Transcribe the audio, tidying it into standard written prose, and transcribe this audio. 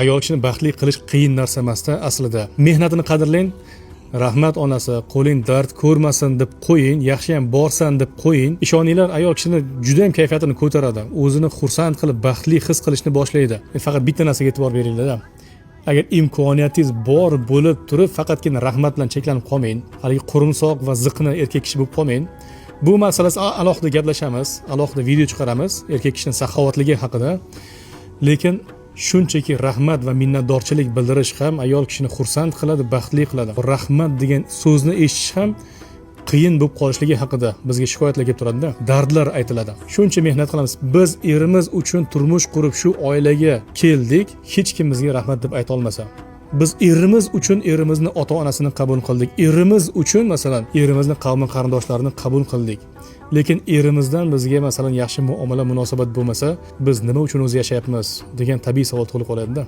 Ayol kishini baxtli qilish qiyin narsa emasda aslida. Mehnatini qadrlang. Rahmat onasi, qo'ling dard ko'rmasin deb qo'ying, yaxshi ham borsan deb qo'ying. Ishoninglar, ayol kishini juda ham kayfiyatini ko'taradi. O'zini xursand qilib, baxtli his qilishni boshlaydi. Faqat bitta narsaga e'tibor beringlar-da. Agar imkoniyatingiz bor bo'lib turib, faqatgina rahmat bilan cheklanib qolmang. Haligi qurumsoq va ziqna erkak kishi bo'lib qolmang. Bu masalasi alohida gaplashamiz, alohida video chiqaramiz erkak kishining saxovatligi haqida. Lekin shunchaki rahmat va minnatdorchilik bildirish ham ayol kishini xursand qiladi, baxtli qiladi. Rahmat degan so'zni eshitish ham qiyin bo'lib qolishligi haqida bizga shikoyatlar kelib turadi-da. Dardlar aytiladi. Shuncha mehnat qilamiz. Biz erimiz uchun turmush qurib shu oilaga keldik. Hech kim bizga rahmat deb ayta olmasa. Biz erimiz uchun erimizni ota-onasini qabul qildik. Erimiz uchun masalan erimizni qavm qarindoshlarini qabul qildik. Lekin erimizdan bizga masalan yaxshi muomala, munosabat bo'lmasa, biz nima uchun o'zi yashayapmiz degan tabiiy savol tug'ilib qoladi-da.